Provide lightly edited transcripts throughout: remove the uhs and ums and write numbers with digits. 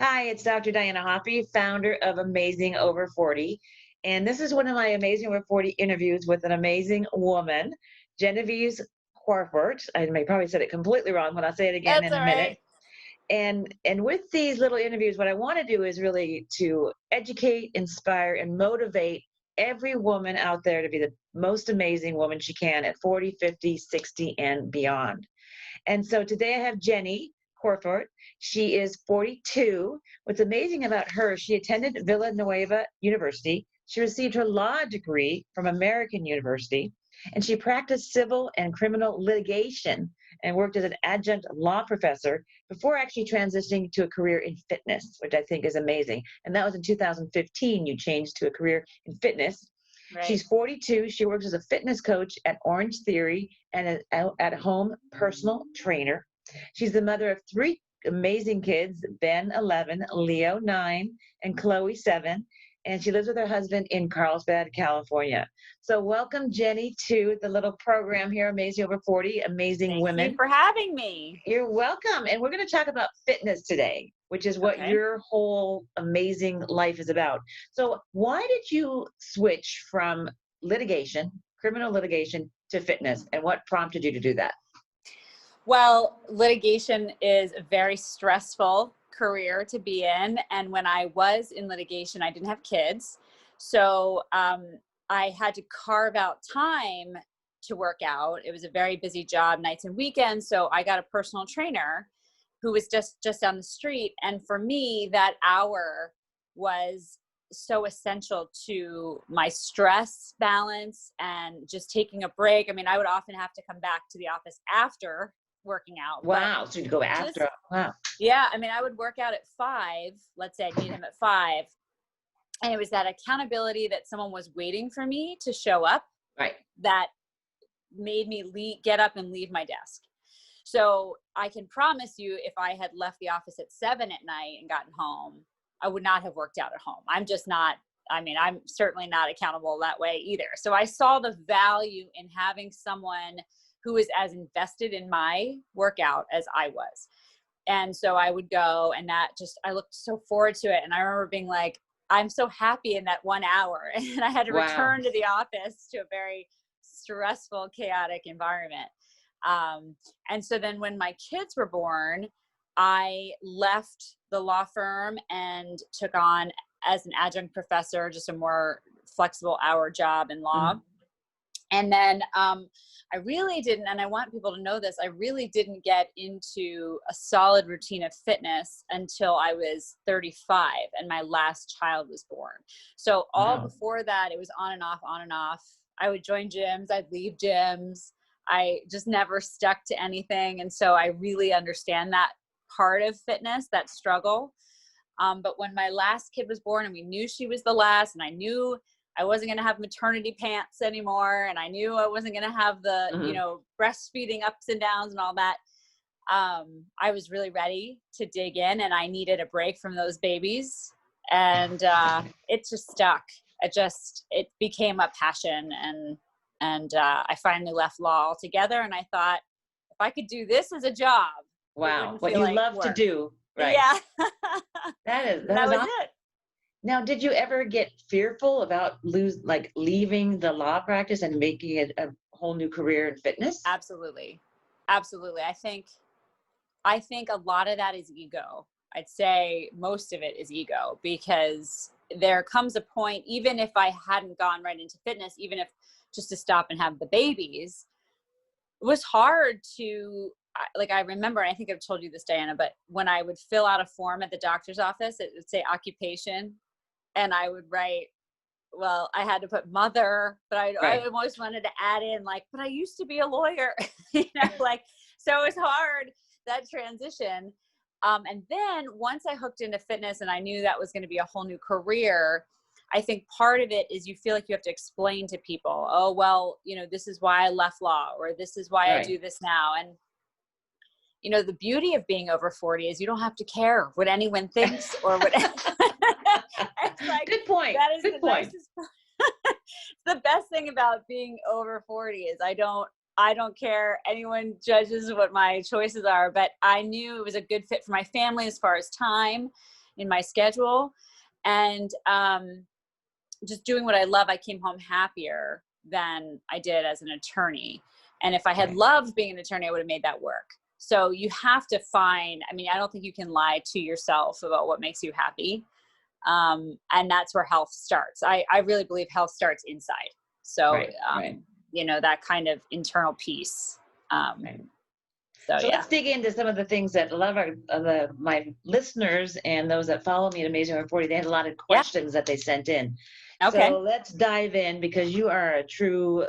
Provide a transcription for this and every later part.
Hi, it's Dr. Diana Hoffey, founder of Amazing Over 40. And this is one of my Amazing Over 40 interviews with an amazing woman, Genevieve Quarfoot. I may probably said it completely wrong, but I'll say it again That's in all a right. minute. And with these little interviews, what I want to do is really to educate, inspire, and motivate every woman out there to be the most amazing woman she can at 40, 50, 60, and beyond. And so today I have Genny Quarfoot. She is 42. What's amazing about her, she attended Villanueva University. She received her law degree from American University, and she practiced civil and criminal litigation and worked as an adjunct law professor before actually transitioning to a career in fitness, which I think is amazing. And that was in 2015, you changed to a career in fitness. Right. She's 42. She works as a fitness coach at Orange Theory and an at-home personal trainer. She's the mother of three amazing kids, Ben 11, Leo 9, and Chloe 7. And she lives with her husband in Carlsbad, California. So welcome, Genny, to the little program here, Amazing Over 40, Amazing Thank you Women. for having me. You're welcome. And we're going to talk about fitness today, which is what Okay. your whole amazing life is about. So, why did you switch from litigation, criminal litigation, to fitness? And what prompted you to do that? Well, litigation is a very stressful career to be in. And when I was in litigation, I didn't have kids. So I had to carve out time to work out. It was a very busy job, nights and weekends. So I got a personal trainer who was just down the street. And for me, that hour was so essential to my stress balance and just taking a break. I mean, I would often have to come back to the office after working out, but Wow. So, you go just, after. Wow. yeah, I mean, I would work out at 5. Let's say I'd meet him at 5. And it was that accountability that someone was waiting for me to show up Right. that made me get up and leave my desk. So I can promise you, if I had left the office at 7 at night and gotten home, I would not have worked out at home. I'm just not, I mean, I'm certainly not accountable that way either. So I saw the value in having someone who was as invested in my workout as I was. And so I would go, and that just, I looked so forward to it. And I remember being like, I'm so happy in that 1 hour. And I had to Wow. return to the office to a very stressful, chaotic environment. And so then when my kids were born, I left the law firm and took on, as an adjunct professor, just a more flexible hour job in law. Mhm. And then I really didn't, and I want people to know this, I really didn't get into a solid routine of fitness until I was 35 and my last child was born. So all Wow. before that, it was on and off, on and off. I would join gyms, I'd leave gyms. I just never stuck to anything. And so I really understand that part of fitness, that struggle. But when my last kid was born and we knew she was the last, and I knew I wasn't going to have maternity pants anymore, and I knew I wasn't going to have the, Mhm. breastfeeding ups and downs and all that, I was really ready to dig in, and I needed a break from those babies. And it just stuck. It became a passion. And I finally left law altogether. And I thought, if I could do this as a job, it Wow. wouldn't What feel you like love to work. do. Right. Yeah. That That is was awesome. it. Now, did you ever get fearful about leaving the law practice and making it a whole new career in fitness? Absolutely. Absolutely. I think a lot of that is ego. I'd say most of it is ego, because there comes a point, even if I hadn't gone right into fitness, even if just to stop and have the babies, it was hard to, like, I remember, and I think I've told you this, Diana, but when I would fill out a form at the doctor's office, it would say occupation, and I would write, well, I had to put mother, but I Right. always wanted to add in, like, but I used to be a lawyer, like, so it was hard, that transition. And then once I hooked into fitness and I knew that was going to be a whole new career, I think part of it is you feel like you have to explain to people, oh, well, this is why I left law, or this is why I Right. do this now. And, the beauty of being over 40 is you don't have to care what anyone thinks or what. It's like, Good point. that is Good the point. nicest. The best thing about being over 40 is I don't care. Anyone judges what my choices are, but I knew it was a good fit for my family as far as time. in my schedule. And just doing what I love, I came home happier than I did as an attorney. And if I had loved being an attorney, I would have made that work. So you have to find, I mean, I don't think you can lie to yourself about what makes you happy. And that's where health starts. I really believe health starts inside. So, you know, that kind of internal peace. So let's dig into some of the things that a lot of my listeners and those that follow me at Amazing Over 40, they had a lot of questions that they sent in. Okay. So let's dive in, because you are a true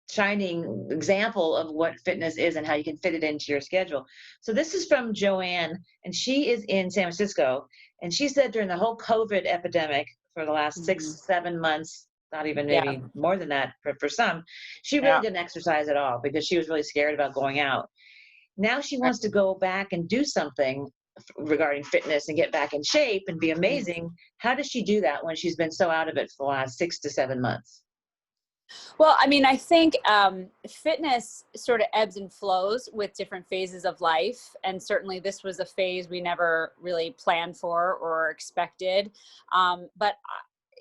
shining example of what fitness is and how you can fit it into your schedule. So this is from Joanne, and she is in San Francisco. And she said during the whole COVID epidemic for the last 6-7 months, not even maybe more than that for some, she really didn't exercise at all because she was really scared about going out. Now she wants to go back and do something regarding fitness and get back in shape and be amazing. How does she do that when she's been so out of it for the last 6 to 7 months? Well, I mean, I think fitness sort of ebbs and flows with different phases of life. And certainly this was a phase we never really planned for or expected. But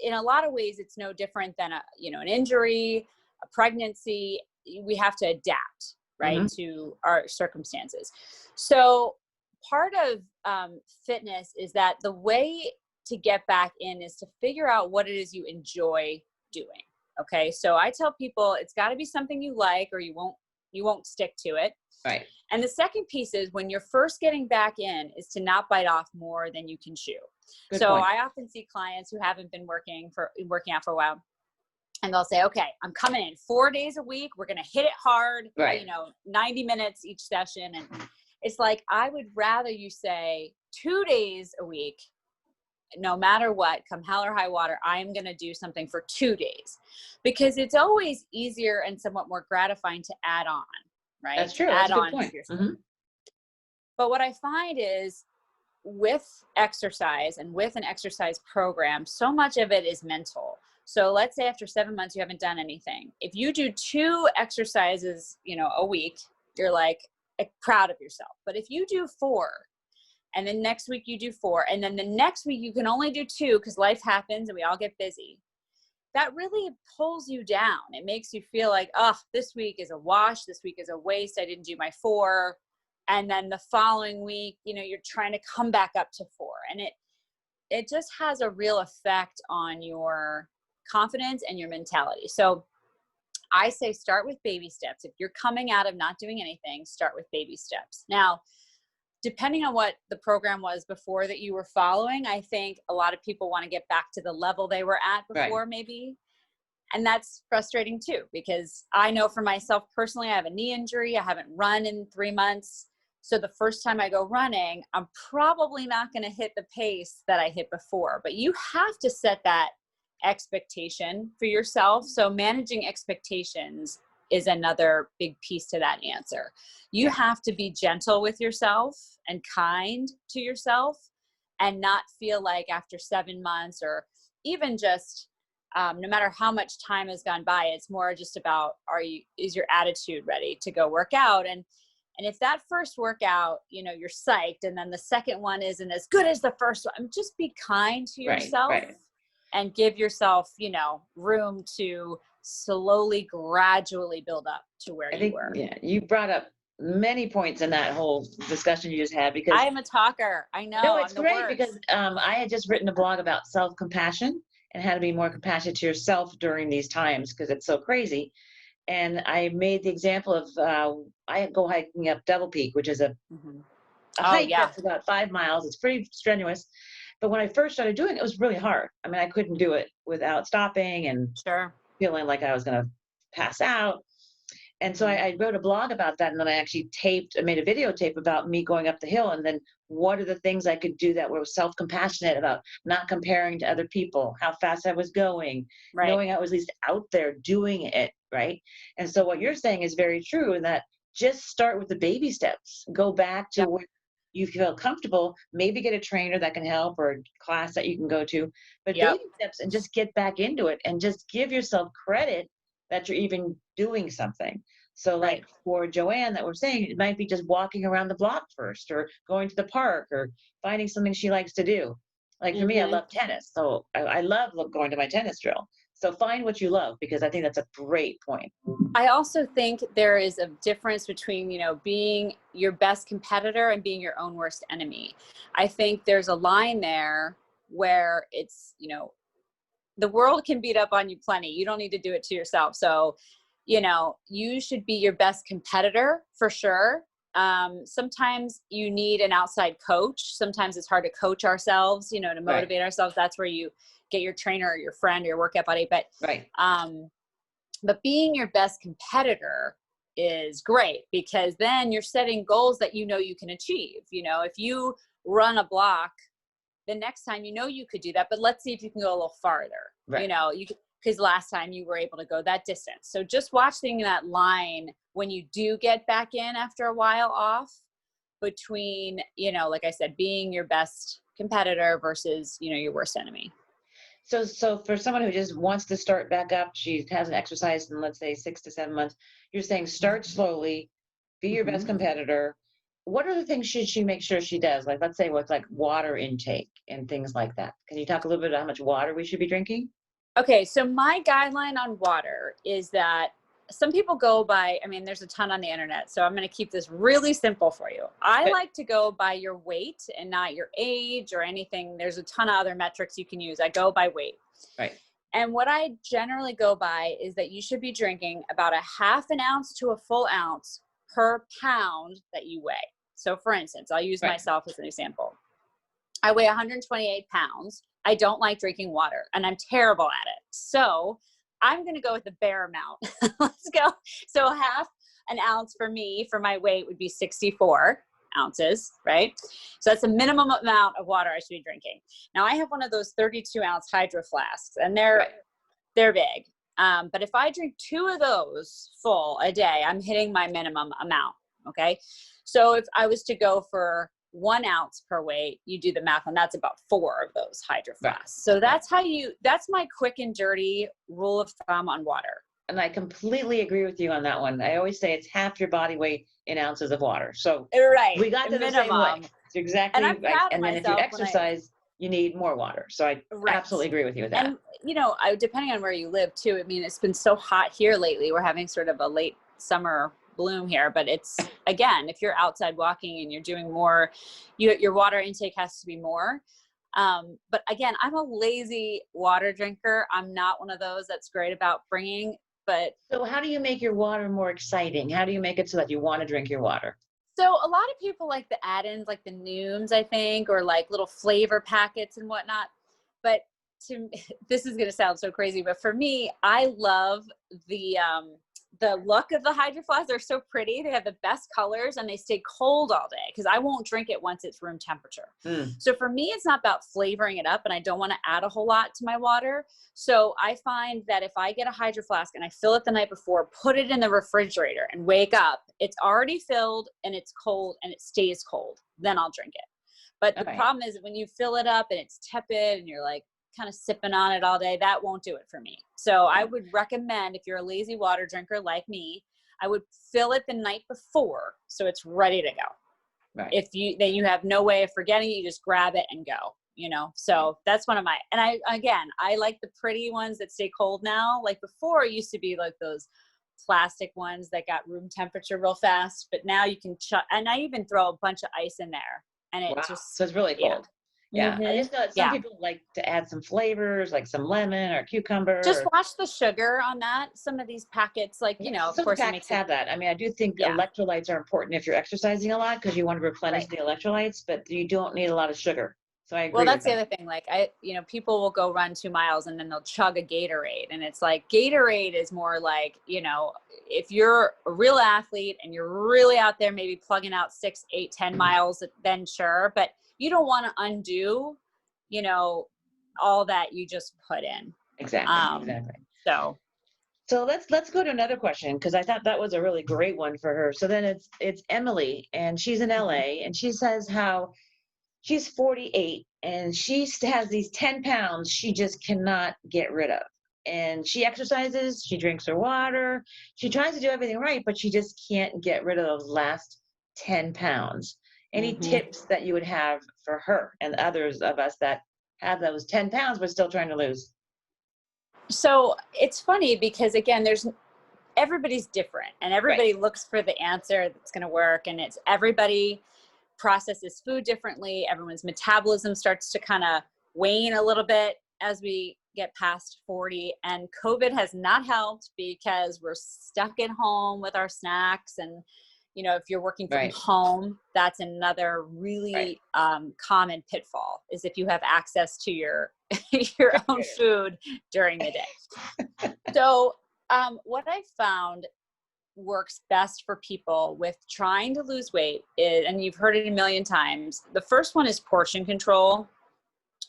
in a lot of ways, it's no different than an injury, a pregnancy. We have to adapt, right, to our circumstances. So part of fitness is that the way to get back in is to figure out what it is you enjoy doing. Okay. So I tell people it's got to be something you like, or you won't stick to it. Right. And the second piece is, when you're first getting back in, is to not bite off more than you can chew. Good point. I often see clients who haven't been working out for a while, and they'll say, okay, I'm coming in 4 days a week. We're going to hit it hard, 90 minutes each session. And it's like, I would rather you say 2 days a week, no matter what, come hell or high water, I'm going to do something for 2 days, because it's always easier and somewhat more gratifying to add on, right? That's true. Add That's a good on point. to yourself. But what I find is, with exercise and with an exercise program, so much of it is mental. So let's say after 7 months, you haven't done anything. If you do 2 exercises, a week, you're like proud of yourself. But if you do 4, and then next week you do 4, and then the next week you can only do 2 because life happens and we all get busy, that really pulls you down. It makes you feel like, oh, this week is a wash. This week is a waste. I didn't do my 4. And then the following week, you're trying to come back up to 4. And it just has a real effect on your confidence and your mentality. So I say start with baby steps. If you're coming out of not doing anything, start with baby steps. Now, depending on what the program was before that you were following, I think a lot of people want to get back to the level they were at before, maybe. And that's frustrating too, because I know for myself personally, I have a knee injury. I haven't run in 3 months. So the first time I go running, I'm probably not going to hit the pace that I hit before. But you have to set that expectation for yourself. So managing expectations is another big piece to that answer. You have to be gentle with yourself and kind to yourself, and not feel like after 7 months, or even just no matter how much time has gone by, it's more just about, is your attitude ready to go work out? And if that first workout, you're psyched, and then the second one isn't as good as the first one, just be kind to yourself and give yourself, room to slowly, gradually build up to where you were. Yeah, you brought up many points in that whole discussion you just had, because I am a talker. I know. No, it's great worst. because I had just written a blog about self-compassion and how to be more compassionate to yourself during these times, because it's so crazy. And I made the example of I go hiking up Double Peak, which is a hike that's about 5 miles. It's pretty strenuous. But when I first started doing it, it was really hard. I mean, I couldn't do it without stopping and feeling like I was going to pass out. And so I wrote a blog about that, and then I actually made a videotape about me going up the hill, and then what are the things I could do that were self-compassionate about, not comparing to other people, how fast I was going, knowing I was at least out there doing it, right? And so what you're saying is very true, in that just start with the baby steps. Go back to where you feel comfortable, maybe get a trainer that can help, or a class that you can go to, but baby steps, and just get back into it, and just give yourself credit that you're even doing something. So Right. like for Joanne that we're saying, it might be just walking around the block first, or going to the park, or finding something she likes to do. Like for me, I Hmm. love tennis. So I love going to my tennis drill. So find what you love, because I think that's a great point. I also think there is a difference between, being your best competitor and being your own worst enemy. I think there's a line there where it's, the world can beat up on you plenty. You don't need to do it to yourself. So, you should be your best competitor for sure. Sometimes you need an outside coach. Sometimes it's hard to coach ourselves, to Right. motivate ourselves. That's where you get your trainer or your friend or your workout buddy. Right. But being your best competitor is great, because then you're setting goals that you can achieve. If you run a block, the next time you could do that, but let's see if you can go a little farther. Right. Because last time you were able to go that distance. So just watching that line when you do get back in after a while off, between, like I said, being your best competitor versus, your worst enemy. So for someone who just wants to start back up, she hasn't exercised in, let's say, 6 to 7 months. You're saying start slowly, be your best Mm-hmm. competitor. What other things should she make sure she does? Like, let's say with like water intake and things like that. Can you talk a little bit about how much water we should be drinking? Okay, so my guideline on water is that some people go by, there's a ton on the internet, so I'm going to keep this really simple for you. I But like to go by your weight and not your age or anything. There's a ton of other metrics you can use. I go by weight. right, And what I generally go by is that you should be drinking about a half an ounce to a full ounce per pound that you weigh. So for instance, I'll use right. myself as an example. I weigh 128 pounds. I don't like drinking water, and I'm terrible at it. So I'm going to go with the bare amount. Let's go. So half an ounce for me, for my weight, would be 64 ounces, right? So that's the minimum amount of water I should be drinking. Now I have one of those 32-ounce hydro flasks, and they're Right. they're big. But if I drink 2 of those full a day, I'm hitting my minimum amount. Okay. So if I was to go for 1 ounce per weight, you do the math, and that's about 4 of those hydro Right. flasks. So Right. that's my quick and dirty rule of thumb on water. And I completely agree with you on that one. I always say it's half your body weight in ounces of water. So Right. we got to the same way. Minimum. It's And exactly I'm right. proud of And then if you myself when I, exercise, you need more water. So I right. absolutely agree with you with that. And, depending on where you live too, it's been so hot here lately. We're having sort of a late summer bloom here, but it's, again, if you're outside walking and you're doing more, your water intake has to be more. But again, I'm a lazy water drinker. I'm not one of those that's great about bringing, but So how do you make your water more exciting? How do you make it so that you want to drink your water? so a lot of people like the add-ins, like the Nooms, I think, or like little flavor packets and whatnot. But this is going to sound so crazy, but for me, I love the look of the Hydro Flask. They're so pretty. They have the best colors, and they stay cold all day because I won't drink it once it's room temperature. Mm, So for me, it's not about flavoring it up, and I don't want to add a whole lot to my water. So I find that if I get a Hydro Flask and I fill it the night before, put it in the refrigerator and wake up, it's already filled and it's cold and it stays cold. Then I'll drink it. But all the right. problem is when you fill it up and it's tepid and you're like kind of sipping on it all day, that won't do it for me. So I would recommend, if you're a lazy water drinker like me, I would fill it the night before so it's ready to go. Right. If then you have no way of forgetting it, you just grab it and go, So that's one of my, and I like the pretty ones that stay cold now. Like before, it used to be like those plastic ones that got room temperature real fast, but now you can and I even throw a bunch of ice in there, and it Wow. just, So it's really yeah. cold. Yeah. I just know that some Yeah. people like to add some flavors, like some lemon or cucumber. Just watch the sugar on that. Some of these packets, like, Yeah, of some course it packets makes it, have that. I mean, I do think yeah, electrolytes are important if you're exercising a lot, because you want to replenish right. the electrolytes, but you don't need a lot of sugar. So I Well, agree with that's the that. other thing. Like people will go run 2 miles and then they'll chug a Gatorade. And it's like, Gatorade is more like, if you're a real athlete and you're really out there, maybe plugging out 6, 8, 10 miles, then sure. But you don't want to undo, all that you just put in. Exactly. Exactly. So So let's go to another question, because I thought that was a really great one for her. So then it's Emily, and she's in mhm. LA, and she says how she's 48 and she has these 10 pounds she just cannot get rid of. and she exercises, she drinks her water, she tries to do everything right, but she just can't get rid of those last 10 pounds. Any Hmm. tips that you would have for her and others of us that have those 10 pounds but still trying to lose? So it's funny because again, there's everybody's different and Right. everybody looks for the answer that's going to work, and it's everybody processes food differently. Everyone's metabolism starts to kind of wane a little bit as we get past 40, and COVID has not helped because we're stuck at home with our snacks. And if you're working from Right. home, that's another Right. really common pitfall, is if you have access to your your own food during the day. So what I found works best for people with trying to lose weight is, and you've heard it a million times, the first one is portion control.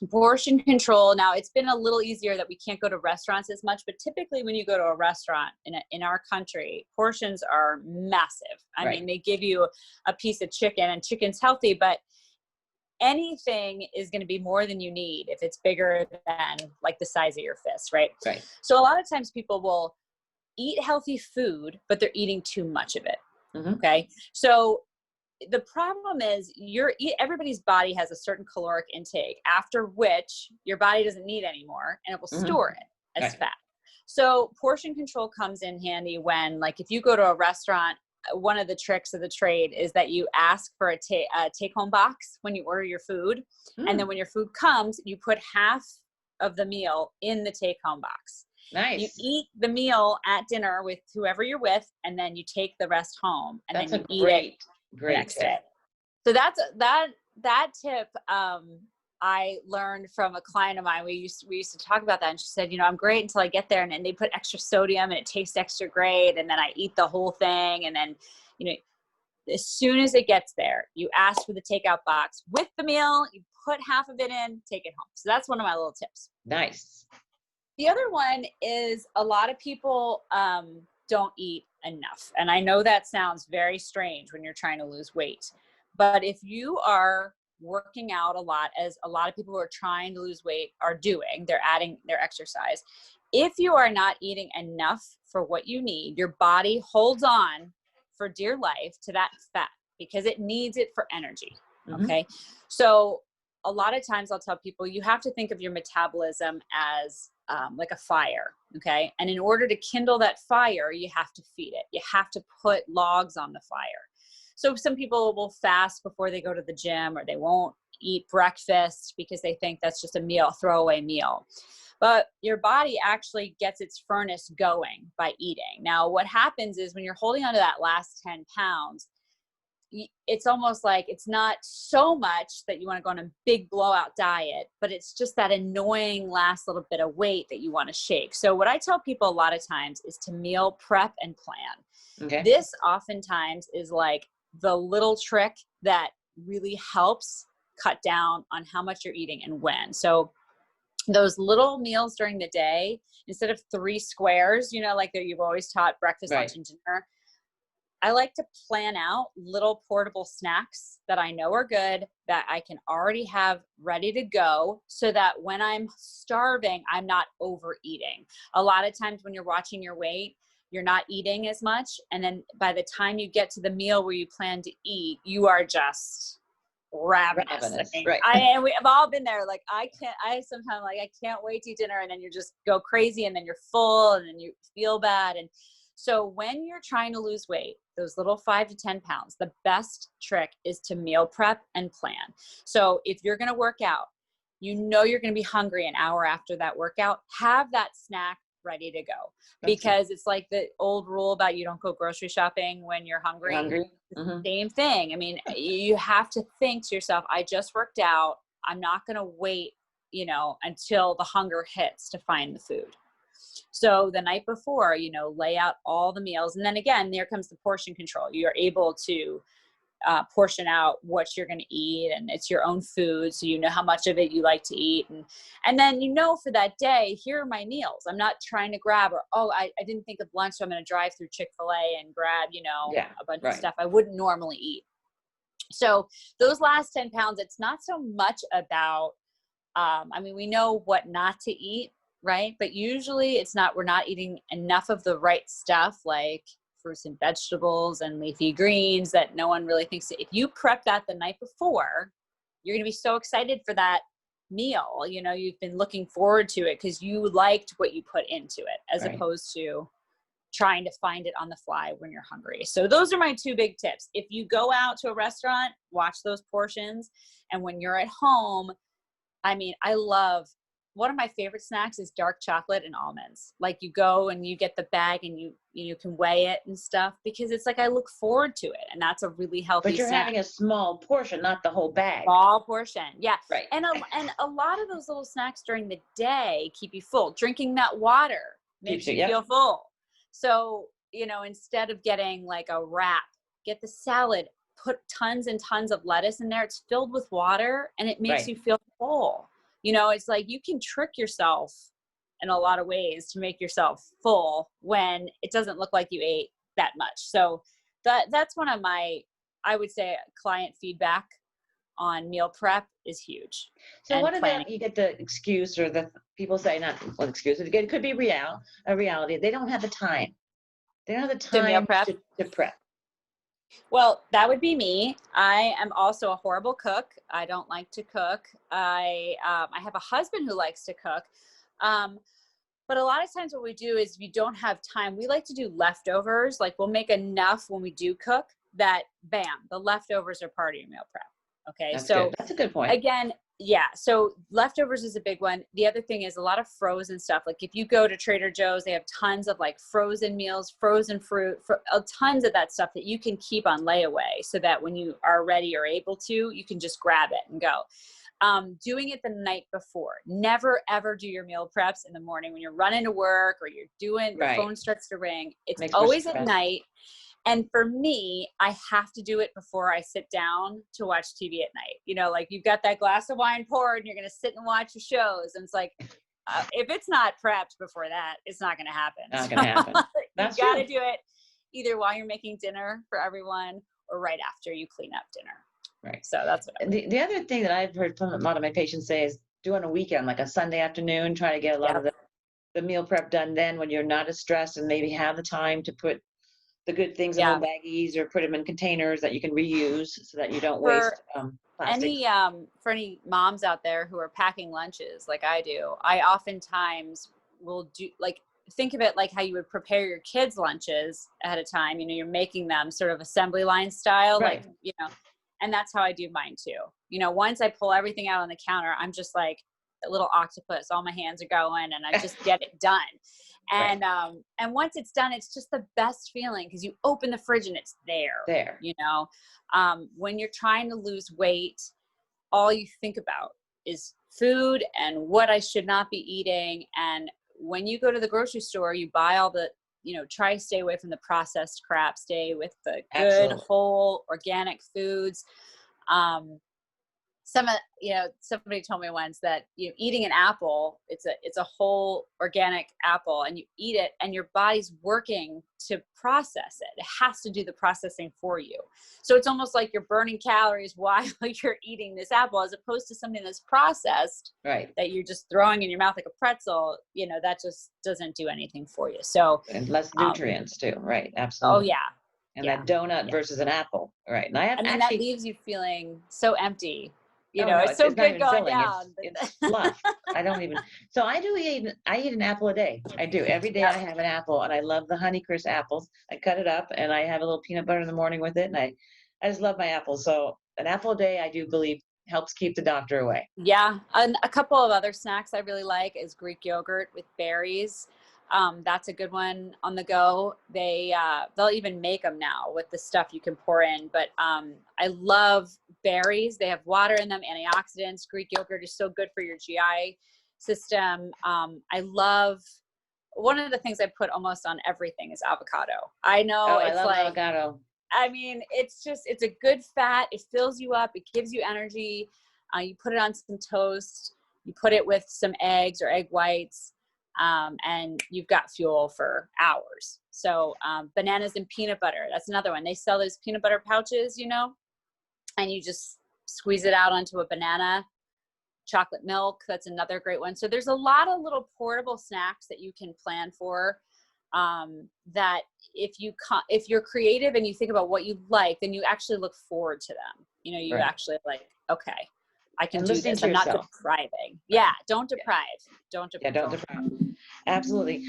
Portion control. Now, it's been a little easier that we can't go to restaurants as much, but typically when you go to a restaurant in our country, portions are massive. I Right. mean, they give you a piece of chicken, and chicken's healthy, but anything is going to be more than you need if it's bigger than like the size of your fist, right? Right. So a lot of times people will eat healthy food, but they're eating too much of it. Hmm. Okay. So the problem is everybody's body has a certain caloric intake after which your body doesn't need anymore, and it will Hmm. store it as Right. fat. So portion control comes in handy when, like, if you go to a restaurant, one of the tricks of the trade is that you ask for a take-home box when you order your food. And then Mm, when your food comes, you put half of the meal in the take-home box. You nice. eat the meal at dinner with whoever you're with, and then you take the rest home, and That's then a you eat it the great next tip. day. So that tip I learned from a client of mine. We used to talk about that, and she said, I'm great until I get there, and they put extra sodium, and it tastes extra great, and then I eat the whole thing, and then you know as soon as it gets there, you ask for the takeout box with the meal, you put half of it in, take it home. So that's one of my little tips. Nice. The other one is a lot of people don't eat enough. And I know that sounds very strange when you're trying to lose weight. But if you are working out a lot, as a lot of people who are trying to lose weight are doing, they're adding their exercise. If you are not eating enough for what you need, your body holds on for dear life to that fat because it needs it for energy. Hmm. Okay. So a lot of times I'll tell people you have to think of your metabolism as like a fire. Okay. And in order to kindle that fire, you have to feed it. You have to put logs on the fire. So some people will fast before they go to the gym, or they won't eat breakfast because they think that's just a meal, throwaway meal. But your body actually gets its furnace going by eating. Now, what happens is when you're holding on to that last 10 pounds, it's almost like it's not so much that you want to go on a big blowout diet, but it's just that annoying last little bit of weight that you want to shake. So what I tell people a lot of times is to meal prep and plan. Okay. This oftentimes is like the little trick that really helps cut down on how much you're eating and when. So those little meals during the day, instead of 3 squares, like that you've always taught, breakfast, lunch, Right. and dinner, I like to plan out little portable snacks that I know are good, that I can already have ready to go, so that when I'm starving, I'm not overeating. A lot of times when you're watching your weight, you're not eating as much. And then by the time you get to the meal where you plan to eat, you are just ravenous. I Ravenous. mean, Right. and we have all been there. Like, I sometimes like, I can't wait to eat dinner. And then you just go crazy, and then you're full, and then you feel bad. And so when you're trying to lose weight, those little 5 to 10 pounds, the best trick is to meal prep and plan. So if you're going to work out, you're going to be hungry an hour after that workout, have that snack ready to go, Okay. because it's like the old rule about you don't go grocery shopping when you're You're hungry. hungry? Hmm. Same thing. I mean, you have to think to yourself, I just worked out. I'm not going to wait, until the hunger hits to find the food. So the night before, lay out all the meals. And then again, there comes the portion control. You're able to portion out what you're going to eat, and it's your own food. So you know how much of it you like to eat. And then, for that day, here are my meals. I'm not trying to grab, or, I didn't think of lunch, so I'm going to drive through Chick-fil-A and grab, Yeah. a bunch of Right. stuff I wouldn't normally eat. So those last 10 pounds, it's not so much about, we know what not to eat, right? But usually it's not, we're not eating enough of the right stuff, like fruits and vegetables and leafy greens, that no one really thinks. If you prep that the night before, you're going to be so excited for that meal. You know, you've been looking forward to it because you liked what you put into it, as Right. opposed to trying to find it on the fly when you're hungry. So those are my two big tips. If you go out to a restaurant, watch those portions. And when you're at home, I mean, I love, one of my favorite snacks is dark chocolate and almonds. Like, you go and you get the bag and you can weigh it and stuff, because it's like, I look forward to it. And that's a really healthy But you're snack. having a small portion, not the whole bag. Small portion. Yeah. Right. And a lot of those little snacks during the day keep you full. Drinking that water makes you feel full. So, you know, instead of getting like a wrap, get the salad, put tons and tons of lettuce in there. It's filled with water and it makes you feel full. You know, it's like, you can trick yourself in a lot of ways to make yourself full when it doesn't look like you ate that much. So that's one of my, I would say, client feedback on meal prep is huge. So what about, you get the excuse, or the people say, not well, excuse, it could be a reality. They don't have the time. They don't have the To meal time prep? to prep. Well, that would be me. I am also a horrible cook. I don't like to cook. I have a husband who likes to cook. But a lot of times what we do is, if you don't have time, we like to do leftovers. Like, we'll make enough when we do cook that, bam, the leftovers are part of your meal prep. Okay. That's So good. That's a good point. Again, yeah. So leftovers is a big one. The other thing is a lot of frozen stuff. Like, if you go to Trader Joe's, they have tons of like frozen meals, frozen fruit, tons of that stuff that you can keep on layaway, so that when you are ready or able to, you can just grab it and go. Doing it the night before. Never, ever do your meal preps in the morning when you're running to work, or you're doing, your phone starts to ring. It's always at night. And for me, I have to do it before I sit down to watch TV at night. You know, like, you've got that glass of wine poured and you're going to sit and watch your shows. And it's like, if it's not prepped before that, it's not going to happen. Not going to happen. That's You got to do it either while you're making dinner for everyone, or right after you clean up dinner. Right. So that's what the other thing that I've heard from a lot of my patients say is, do on a weekend, like a Sunday afternoon, try to get a lot of the meal prep done then, when you're not as stressed, and maybe have the time to put the good things in little baggies, or put them in containers that you can reuse, so that you don't waste plastic. For any moms out there who are packing lunches like I do, I oftentimes will do, like, think of it like how you would prepare your kids' lunches ahead of time. You know, you're making them sort of assembly line style, like, you know, and that's how I do mine too. You know, once I pull everything out on the counter, I'm just like a little octopus. All my hands are going, and I just get it done. And once it's done, it's just the best feeling, because you open the fridge and it's there. You know, when you're trying to lose weight, all you think about is food and what I should not be eating. And when you go to the grocery store, you buy all the, you know, try to stay away from the processed crap, stay with the good, whole, organic foods. Somebody told me once that, you know, eating an apple, it's a whole organic apple, and you eat it and your body's working to process it. It has to do the processing for you. So it's almost like you're burning calories while you're eating this apple, as opposed to something that's processed, that you're just throwing in your mouth like a pretzel. You know, that just doesn't do anything for you. So, and less nutrients too. Right. Absolutely. Oh yeah. And that donut versus an apple. Right. And and then that leaves you feeling so empty. You know, no, it's so not good even going filling. down. It's fluff. I don't even. So I eat an apple a day. I do. Every day I have an apple, and I love the Honeycrisp apples. I cut it up, and I have a little peanut butter in the morning with it, and I just love my apples. So an apple a day, I do believe, helps keep the doctor away. Yeah. And a couple of other snacks I really like is Greek yogurt with berries. That's a good one on the go. They'll even make them now with the stuff you can pour in, but I love berries. They have water in them, antioxidants. Greek yogurt is so good for your GI system. I love, one of the things I put almost on everything is avocado. I know I love avocado. I mean, it's a good fat. It fills you up. It gives you energy. You put it on some toast. You put it with some eggs or egg whites. And you've got fuel for hours. So bananas and peanut butter, that's another one. They sell those peanut butter pouches, you know, and you just squeeze it out onto a banana. chocolate milk. That's another great one. So there's a lot of little portable snacks that you can plan for, that if you're creative and you think about what you like, then you actually look forward to them. You know, you Right. actually like, okay, I can And do listening this. to I'm not yourself. depriving. Right. Yeah. Don't deprive. Don't Yeah, don't deprive. Absolutely.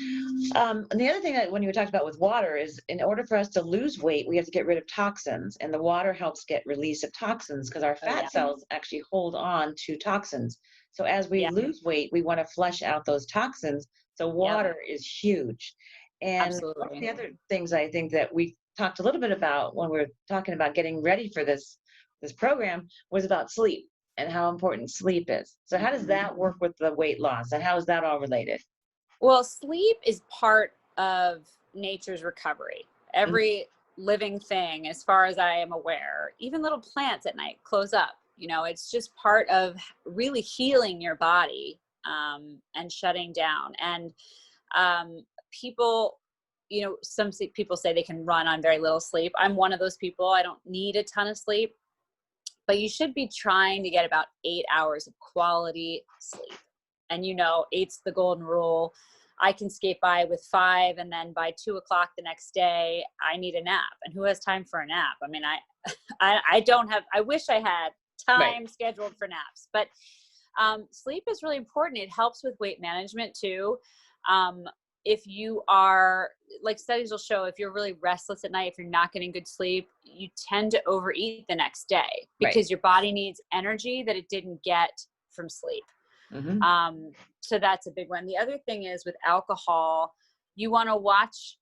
And the other thing that when you talked about with water is in order for us to lose weight, we have to get rid of toxins. And the water helps get release of toxins because our Oh yeah. fat cells actually hold on to toxins. So as we Yeah. lose weight, we want to flush out those toxins. So Yep. water is huge. And one of Absolutely. the other things I think that we talked a little bit about when we were talking about getting ready for this program was about sleep and how important sleep is. So how does that work with the weight loss and how is that all related? Well, sleep is part of nature's recovery. Mhm. Every living thing, as far as I am aware, even little plants at night close up. You know, it's just part of really healing your body, and shutting down. And people, you know, people say they can run on very little sleep. I'm one of those people. I don't need a ton of sleep, but you should be trying to get about 8 hours of quality sleep. And you know, eight's the golden rule. I can skate by with 5, and then by 2 o'clock the next day, I need a nap. And who has time for a nap? I mean, I don't have. I wish I had Right. time scheduled for naps, but sleep is really important. It helps with weight management too. If you are, like studies will show, if you're really restless at night, if you're not getting good sleep, you tend to overeat the next day Right. because your body needs energy that it didn't get from sleep. Hmm. So that's a big one. The other thing is with alcohol, you want to watch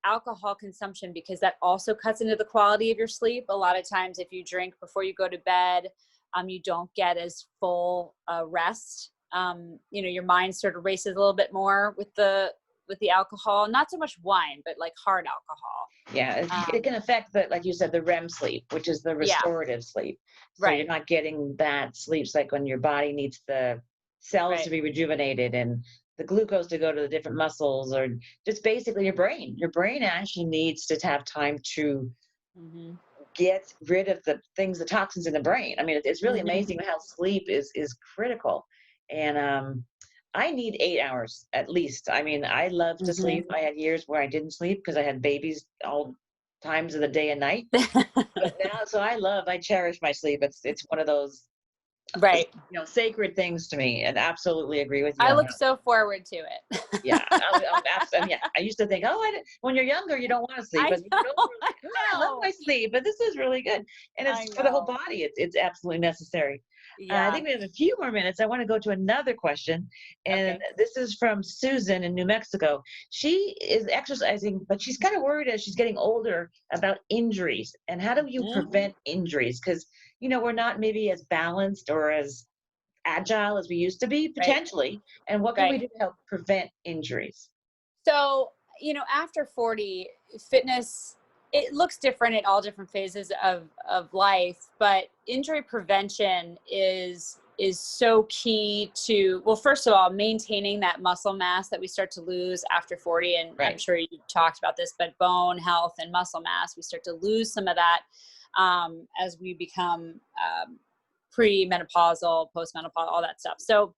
alcohol consumption because that also cuts into the quality of your sleep. A lot of times if you drink before you go to bed, you don't get as full rest. You know, your mind sort of races a little bit more with the alcohol, not so much wine, but like hard alcohol. Yeah, it can affect the, like you said, the REM sleep, which is the Yeah, restorative sleep. So you're right, not getting that sleep. It's like when your body needs the cells to right. be rejuvenated and the glucose to go to the different muscles, or just basically your brain. Your brain actually needs to have time to Hmm. get rid of the things, the toxins in the brain. I mean, it's really Hmm. amazing how sleep is critical. And I need 8 hours at least. I mean, I love to sleep. Hmm. I had years where I didn't sleep because I had babies all times of the day and night. But now, so I cherish my sleep. It's one of those, Right. sacred things to me, and absolutely agree with you I on look that. so forward to it. Yeah, yeah. I used to think, oh, when you're younger, you don't want to sleep, I but when you know, get older, I like, oh, I love know, my sleep, but this is really good, and I it's for the whole know. body. It's absolutely necessary. I Yeah. think we have a few more minutes. I want to go to another question, and Okay. this is from Susan in New Mexico. She is exercising, but she's kind of worried as she's getting older about injuries, and how do you Mhm. prevent injuries? Because we're not maybe as balanced or as agile as we used to be, Right. potentially. And what can we Right. do to help prevent injuries? So, you know, after 40, fitness, it looks different at all different phases of life, but injury prevention is so key to, well, first of all, maintaining that muscle mass that we start to lose after 40. And I'm Right. sure you talked about this, but bone health and muscle mass, we start to lose some of that as we become pre-menopausal, post-menopausal, all that stuff. So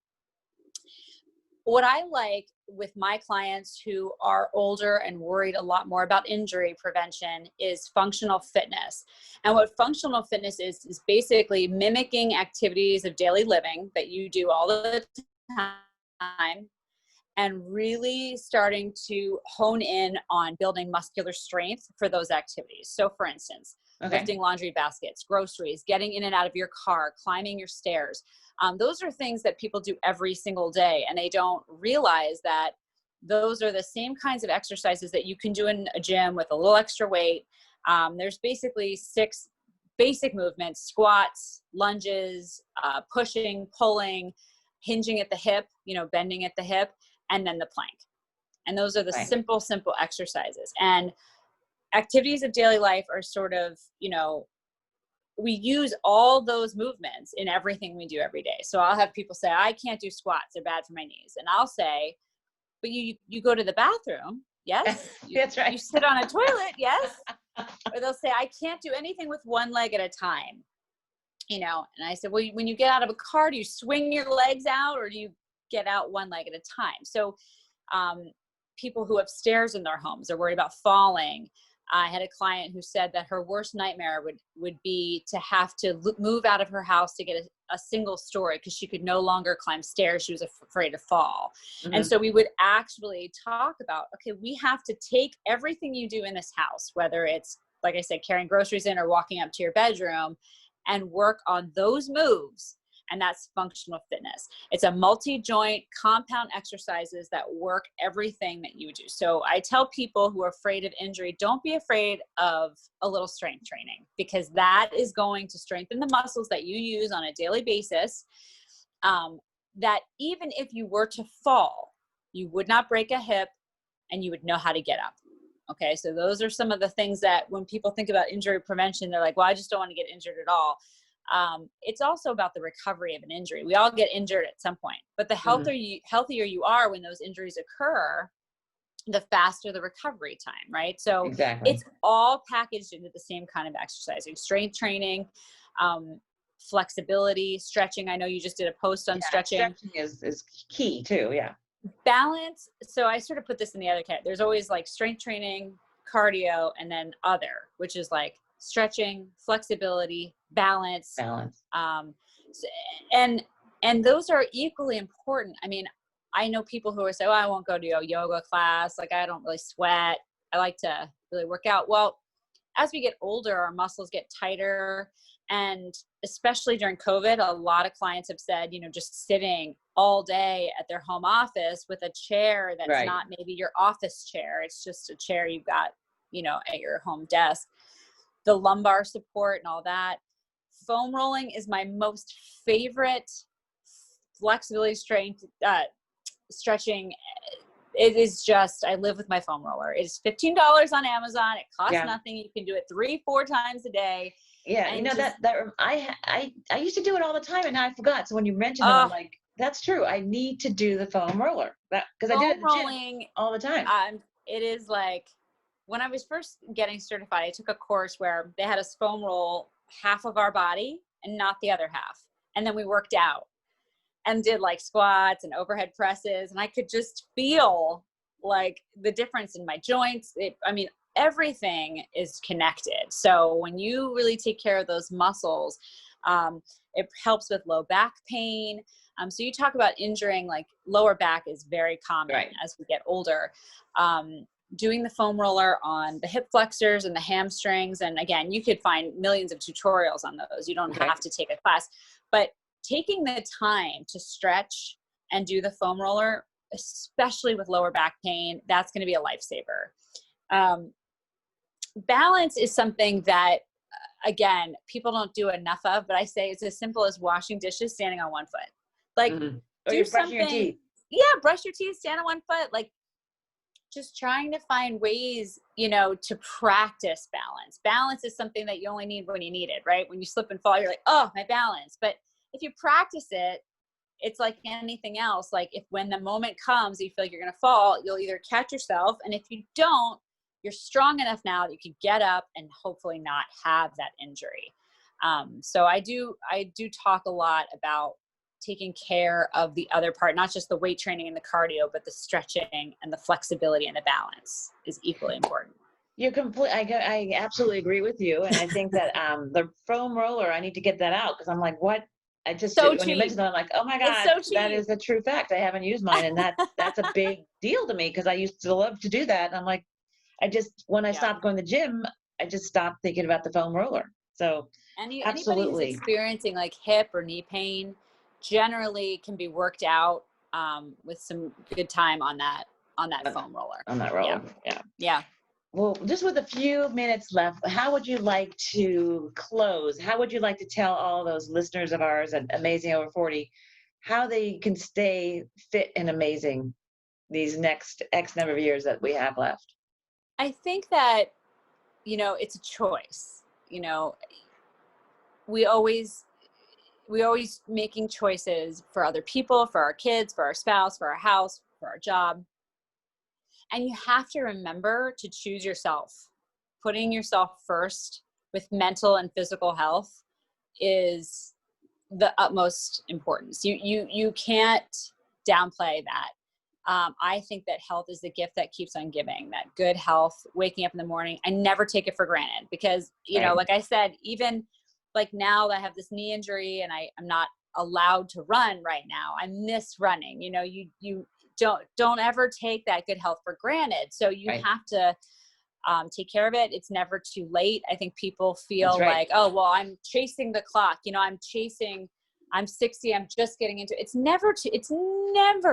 what I like with my clients who are older and worried a lot more about injury prevention is functional fitness. And what functional fitness is basically mimicking activities of daily living that you do all the time and really starting to hone in on building muscular strength for those activities. So for instance, Okay. lifting laundry baskets, groceries, getting in and out of your car, climbing your stairs. Those are things that people do every single day, and they don't realize that those are the same kinds of exercises that you can do in a gym with a little extra weight. There's basically 6 basic movements: squats, lunges, pushing, pulling, hinging at the hip, bending at the hip, and then the plank. And those are the Right. simple exercises. And activities of daily life are sort of, we use all those movements in everything we do every day. So I'll have people say, I can't do squats, they're bad for my knees. And I'll say, but you go to the bathroom, yes? That's You right. sit on a toilet, yes? Or they'll say, I can't do anything with one leg at a time. And I said, well, when you get out of a car, do you swing your legs out or do you get out one leg at a time? So people who have stairs in their homes are worried about falling. I had a client who said that her worst nightmare would be to have to move out of her house to get a single story because she could no longer climb stairs. She was afraid to fall. Mm-hmm. And so we would actually talk about, okay, we have to take everything you do in this house, whether it's, like I said, carrying groceries in or walking up to your bedroom, and work on those moves. And that's functional fitness. It's a multi-joint compound exercises that work everything that you do. So I tell people who are afraid of injury, don't be afraid of a little strength training, because that is going to strengthen the muscles that you use on a daily basis. That even if you were to fall, you would not break a hip and you would know how to get up. Okay. So those are some of the things that when people think about injury prevention, they're like, well, I just don't want to get injured at all. It's also about the recovery of an injury. We all get injured at some point, but the healthier you are when those injuries occur, the faster the recovery time, right? So exactly. It's all packaged into the same kind of exercising, strength training, flexibility, stretching. I know you just did a post on stretching. Stretching is key too. Yeah. Balance. So I sort of put this in the other category. There's always like strength training, cardio, and then other, which is like stretching, flexibility, balance. And those are equally important. I mean, I know people who are saying, oh, I won't go to a yoga class. Like, I don't really sweat. I like to really work out. Well, as we get older, our muscles get tighter. And especially during COVID, a lot of clients have said, just sitting all day at their home office with a chair that's not maybe your office chair. It's just a chair you've got, at your home desk. The lumbar support and all that. Foam rolling is my most favorite flexibility strength stretching. It is just, I live with my foam roller. It's $15 on Amazon. It costs nothing. You can do it 3-4 times a day. Yeah, I used to do it all the time, and now I forgot. So when you mentioned it, I'm like, that's true. I need to do the foam roller because I did it at the gym all the time. It is like, when I was first getting certified, I took a course where they had us foam roll half of our body and not the other half. And then we worked out and did like squats and overhead presses. And I could just feel like the difference in my joints. Everything is connected. So when you really take care of those muscles, it helps with low back pain. So you talk about injuring, like lower back is very common as we get older. Doing the foam roller on the hip flexors and the hamstrings. And again, you could find millions of tutorials on those. You don't have to take a class, but taking the time to stretch and do the foam roller, especially with lower back pain, that's going to be a lifesaver. Balance is something that, again, people don't do enough of, but I say it's as simple as washing dishes, standing on one foot. Like, do something. Your teeth. Yeah, brush your teeth, stand on one foot. Like, just trying to find ways, to practice balance. Balance is something that you only need when you need it, right? When you slip and fall, you're like, oh, my balance. But if you practice it, it's like anything else. Like when the moment comes, you feel like you're going to fall, you'll either catch yourself. And if you don't, you're strong enough now that you can get up and hopefully not have that injury. So I do talk a lot about taking care of the other part, not just the weight training and the cardio, but the stretching and the flexibility and the balance is equally important. I absolutely agree with you. And I think that the foam roller, I need to get that out because I'm like, what? When you mentioned that, I'm like, oh my God, that is a true fact. I haven't used mine. And that's a big deal to me because I used to love to do that. And I'm like, when I stopped going to the gym, I just stopped thinking about the foam roller. So anybody who's experiencing like hip or knee pain generally can be worked out with some good time on that foam roller. On that roller. Yeah. Well, just with a few minutes left, how would you like to close? How would you like to tell all those listeners of ours at Amazing Over 40 how they can stay fit and amazing these next X number of years that we have left? I think that, it's a choice. We always making choices for other people, for our kids, for our spouse, for our house, for our job. And you have to remember to choose yourself, putting yourself first with mental and physical health is the utmost importance. You can't downplay that. I think that health is the gift that keeps on giving. That good health, waking up in the morning, I never take it for granted because, you know, like I said, even like now that I have this knee injury and I'm not allowed to run right now, I miss running. You know, you don't ever take that good health for granted. So you have to take care of it. It's never too late. I think people feel like, oh, well, I'm chasing the clock. You know, I'm 60. I'm just getting into it. It's never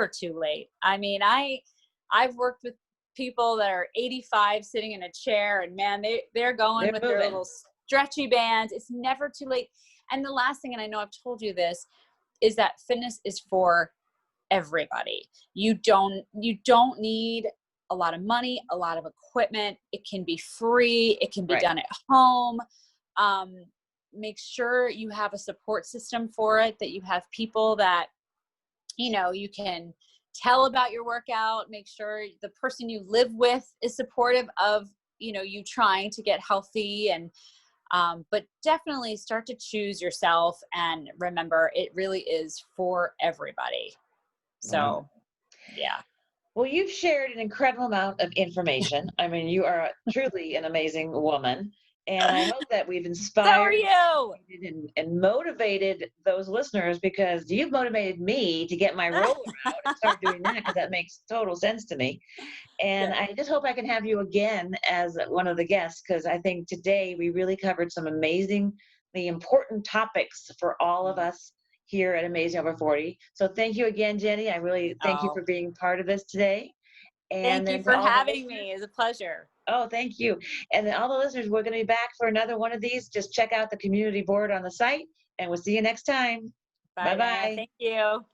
too late. I mean, I've worked with people that are 85 sitting in a chair and man, they're going with their little stretchy bands. It's never too late. And the last thing, and I know I've told you this, is that fitness is for everybody. You don't need a lot of money, a lot of equipment. It can be free. It can be done at home. Make sure you have a support system for it, that you have people that, you know, you can tell about your workout. Make sure the person you live with is supportive of, you know, you trying to get healthy. And but definitely start to choose yourself and remember it really is for everybody. So yeah. Well, you've shared an incredible amount of information. I mean, you are truly an amazing woman. And I hope that we've inspired and motivated those listeners, because you've motivated me to get my roller out and start doing that, because that makes total sense to me. And I just hope I can have you again as one of the guests, because I think today we really covered some amazingly important topics for all of us here at Amazing Over 40. So thank you again, Genny. I really thank you for being part of this today. And thank you for having me. It's a pleasure. Oh, thank you. And then all the listeners, we're going to be back for another one of these. Just check out the community board on the site, and we'll see you next time. Bye-bye. Thank you.